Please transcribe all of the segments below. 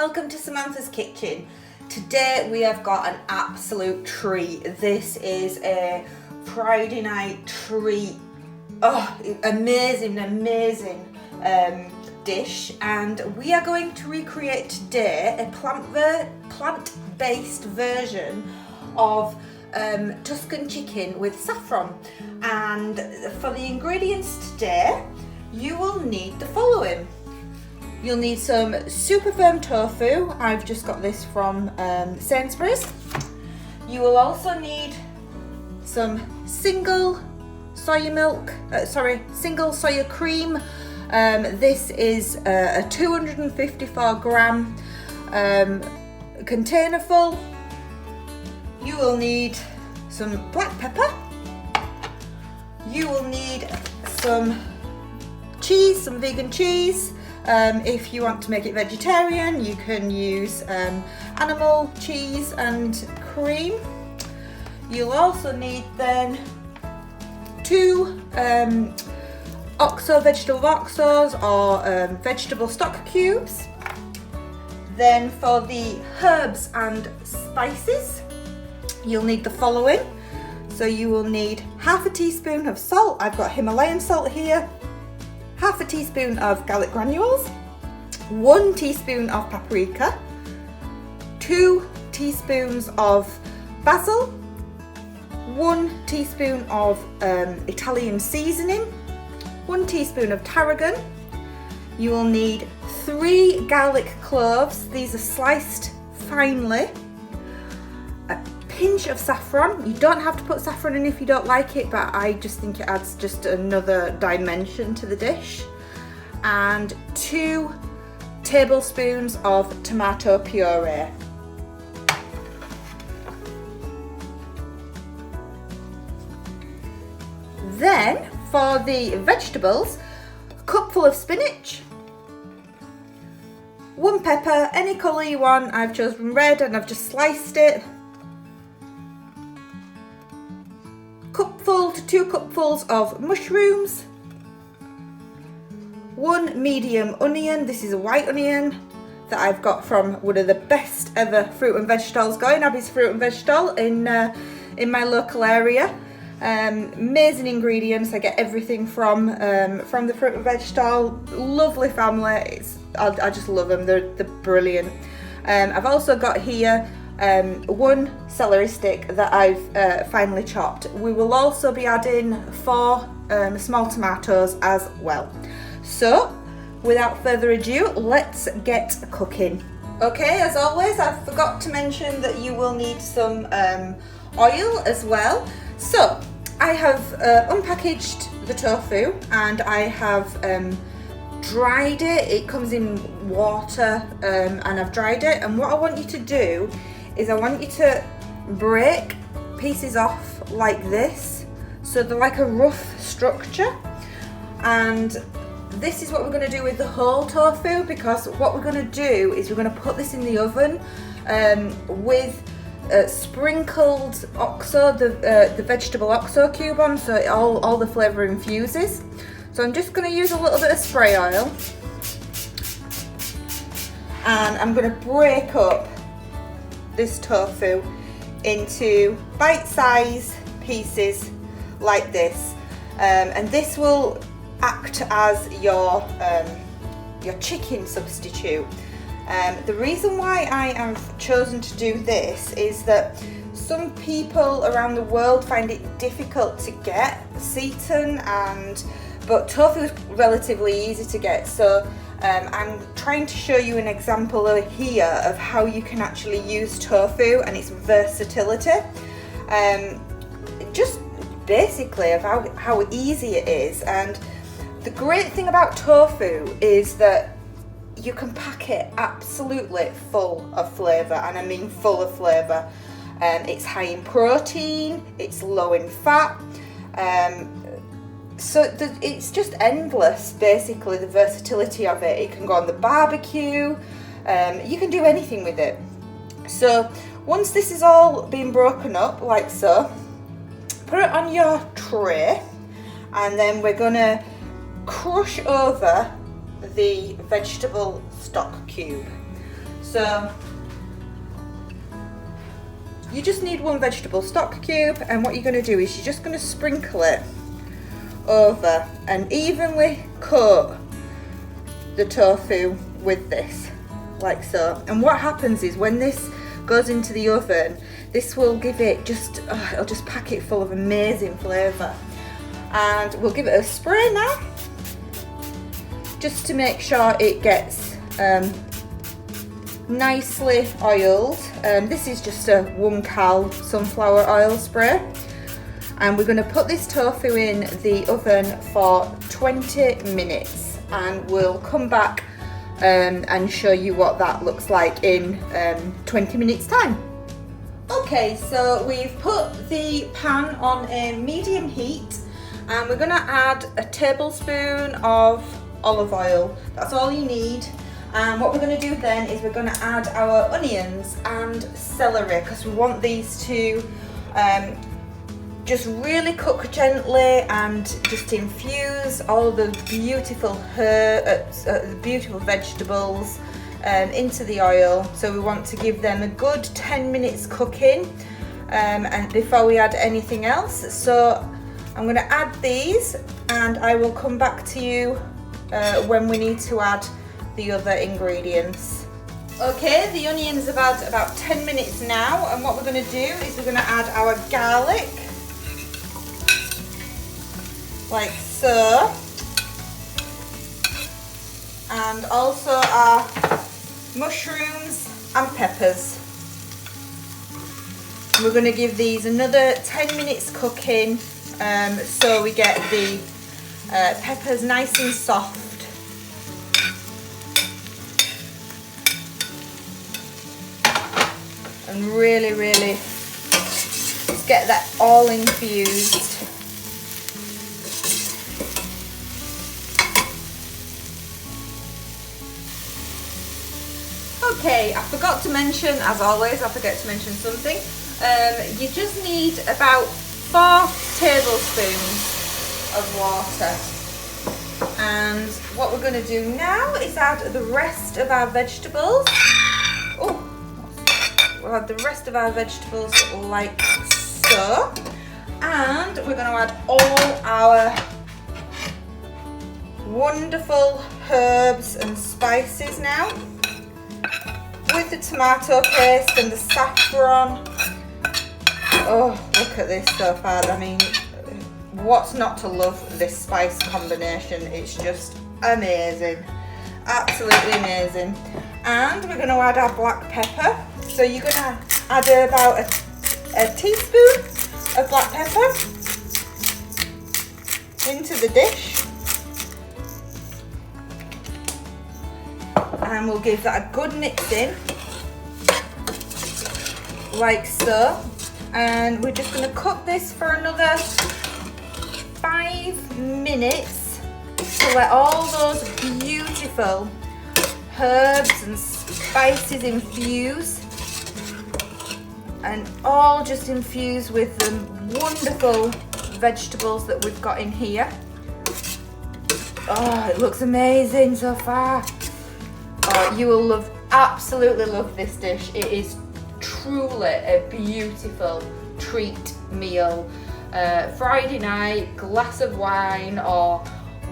welcome to Samantha's Kitchen. Today we have got an absolute treat. This is a Friday night treat. Oh, amazing dish, and we are going to recreate today a plant-based version of Tuscan chicken with saffron. And for the ingredients today, you will need the following. You'll need some super firm tofu. I've just got this from Sainsbury's. You will also need some single soya cream. This is a 254 gram container full. You will need some black pepper. You will need some cheese, some vegan cheese. If you want to make it vegetarian, you can use animal cheese and cream. You'll also need then 2 vegetable oxos or vegetable stock cubes. Then for the herbs and spices, you'll need the following. So you will need half a teaspoon of salt. I've got Himalayan salt here. Half a teaspoon of garlic granules, 1 teaspoon of paprika, 2 teaspoons of basil, 1 teaspoon of Italian seasoning, 1 teaspoon of tarragon. You will need 3 garlic cloves. These are sliced finely. A pinch of saffron. You don't have to put saffron in if you don't like it, but I just think it adds just another dimension to the dish. And 2 tablespoons of tomato puree. Then for the vegetables, a cupful of spinach, 1 pepper, any colour you want. I've chosen red and I've just sliced it. Cupful to 2 cupfuls of mushrooms, 1 medium onion. This is a white onion that I've got from one of the best ever fruit and veg stalls going, Abby's Fruit and Veg Stall in my local area. Amazing ingredients. I get everything from the fruit and veg stall. Lovely family. I just love them. They're brilliant. I've also got here 1 celery stick that I've finely chopped. We will also be adding 4 small tomatoes as well. So without further ado, let's get cooking. Okay, as always, I forgot to mention that you will need some oil as well. So I have unpackaged the tofu and I have dried it. It comes in water and I've dried it. And what I want you to do is I want you to break pieces off like this, so they're like a rough structure. And this is what we're going to do with the whole tofu, because what we're going to do is we're going to put this in the oven with sprinkled oxo, the vegetable oxo cube on, so all the flavour infuses. So I'm just going to use a little bit of spray oil and I'm going to break up this tofu into bite-sized pieces like this, and this will act as your chicken substitute. The reason why I have chosen to do this is that some people around the world find it difficult to get seitan, but tofu is relatively easy to get. So I'm trying to show you an example here of how you can actually use tofu and its versatility. Just basically of how easy it is. And the great thing about tofu is that you can pack it absolutely full of flavour, and I mean full of flavour. It's high in protein, it's low in fat, so it's just endless, basically, the versatility of it. It can go on the barbecue, you can do anything with it. So once this is all been broken up like so, put it on your tray, and then we're going to crush over the vegetable stock cube. So you just need one vegetable stock cube, and what you're going to do is you're just going to sprinkle it over and evenly coat the tofu with this, like so. And what happens is when this goes into the oven, this will give it just, it'll just pack it full of amazing flavour. And we'll give it a spray now, just to make sure it gets nicely oiled. This is just a 1 cal sunflower oil spray. And we're going to put this tofu in the oven for 20 minutes, and we'll come back and show you what that looks like in 20 minutes time. Okay, so we've put the pan on a medium heat, and we're going to add a tablespoon of olive oil. That's all you need. And what we're going to do then is we're going to add our onions and celery, because we want these to just really cook gently and just infuse all the beautiful herbs, beautiful vegetables into the oil. So we want to give them a good 10 minutes cooking and before we add anything else. So I'm going to add these, and I will come back to you when we need to add the other ingredients. Okay, the onions have had about 10 minutes now, and what we're going to do is we're going to add our garlic, like so, and also our mushrooms and peppers. We're going to give these another 10 minutes cooking, so we get the peppers nice and soft. And really just get that all infused. Okay, I forgot to mention, as always, I forget to mention something. You just need about 4 tablespoons of water. And what we're going to do now is add the rest of our vegetables. Oh, we'll add the rest of our vegetables like so. And we're going to add all our wonderful herbs and spices now, with the tomato paste and the saffron. Oh, look at this so far. I mean, what's not to love this spice combination? It's just amazing, absolutely amazing. And we're going to add our black pepper. So you're going to add about a teaspoon of black pepper into the dish, and we'll give that a good mix in, like so. And we're just going to cook this for another 5 minutes to let all those beautiful herbs and spices infuse, and all just infuse with the wonderful vegetables that we've got in here. Oh, it looks amazing so far. Oh, you will absolutely love this dish. It is truly a beautiful treat meal. Friday night, glass of wine, or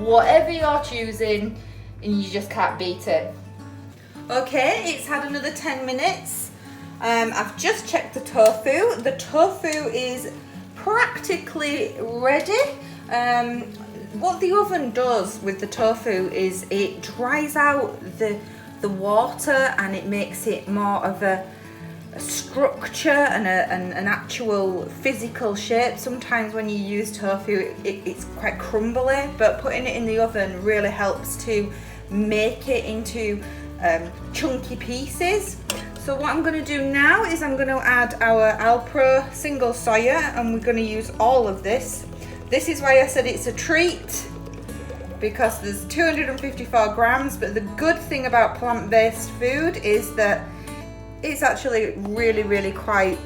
whatever you're choosing, and you just can't beat it. Okay, it's had another 10 minutes. I've just checked the tofu. The tofu is practically ready. What the oven does with the tofu is it dries out the water, and it makes it more of a structure and an actual physical shape. Sometimes when you use tofu, it's quite crumbly, but putting it in the oven really helps to make it into chunky pieces. So what I'm going to do now is I'm going to add our Alpro single soya, and we're going to use all of this. This is why I said it's a treat, because there's 254 grams, but the good thing about plant-based food is that it's actually really quite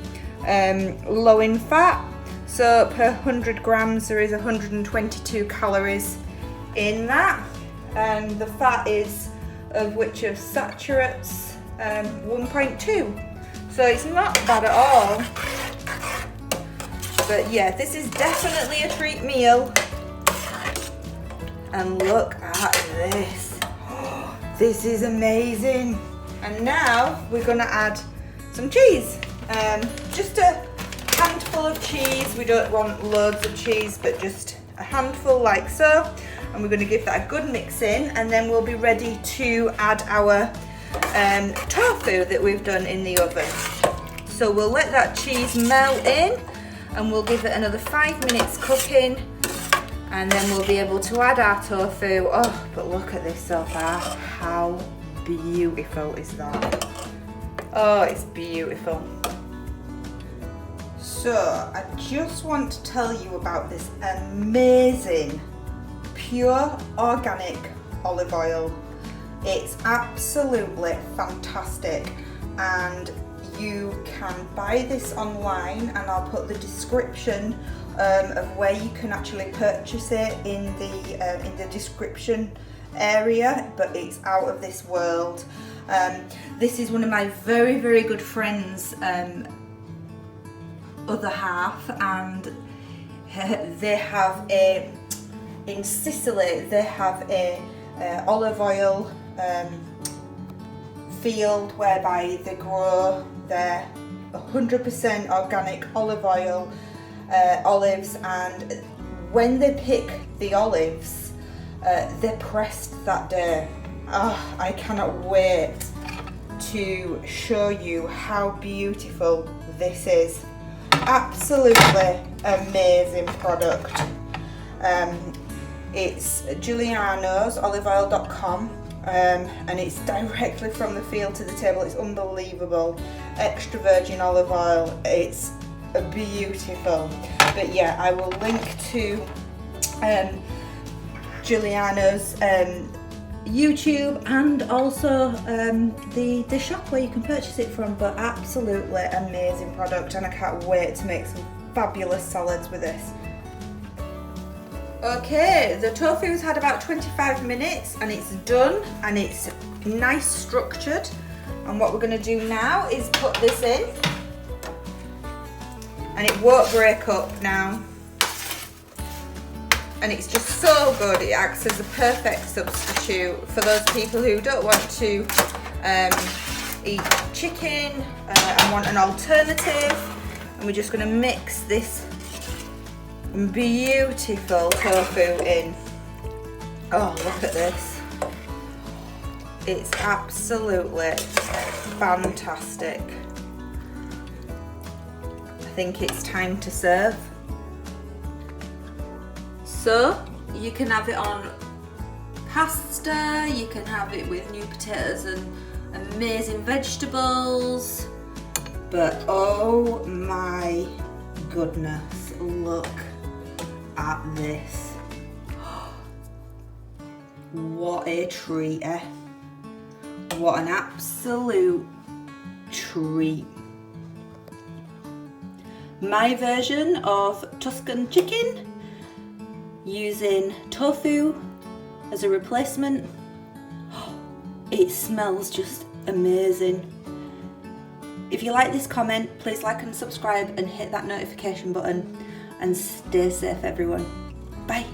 low in fat. So per 100 grams there is 122 calories in that, and the fat is of which of saturates 1.2. So it's not bad at all. But yeah, this is definitely a treat meal. And look at this. This is amazing. And now we're gonna add some cheese. Just a handful of cheese. We don't want loads of cheese, but just a handful like so. And we're gonna give that a good mix in, and then we'll be ready to add our tofu that we've done in the oven. So we'll let that cheese melt in, and we'll give it another 5 minutes cooking, and then we'll be able to add our tofu. Oh, but look at this so far. How beautiful is that? Oh, it's beautiful. So I just want to tell you about this amazing pure organic olive oil. It's absolutely fantastic, and you can buy this online, and I'll put the description of where you can actually purchase it in the description area, but it's out of this world. This is one of my very, very good friends' other half, and they have in Sicily they have a olive oil field whereby they grow their 100% organic olive oil olives, and when they pick the olives, they're pressed that day. Oh, I cannot wait to show you how beautiful this is. Absolutely amazing product. It's Giuliano's oliveoil.com, and it's directly from the field to the table. It's unbelievable. Extra virgin olive oil. It's beautiful. But yeah, I will link to Giuliano's YouTube, and also the shop where you can purchase it from. But absolutely amazing product, and I can't wait to make some fabulous salads with this. Okay, the tofu's had about 25 minutes and it's done, and it's nice structured. And what we're going to do now is put this in, and it won't break up now. And it's just so good. It acts as a perfect substitute for those people who don't want to eat chicken and want an alternative. And we're just going to mix this beautiful tofu in. Oh, look at this. It's absolutely fantastic. I think it's time to serve. So you can have it on pasta, you can have it with new potatoes and amazing vegetables, but oh my goodness, look at this. What a treat, eh? What an absolute treat. My version of Tuscan chicken using tofu as a replacement. It smells just amazing. If you like this comment, please like and subscribe and hit that notification button, and stay safe everyone. Bye.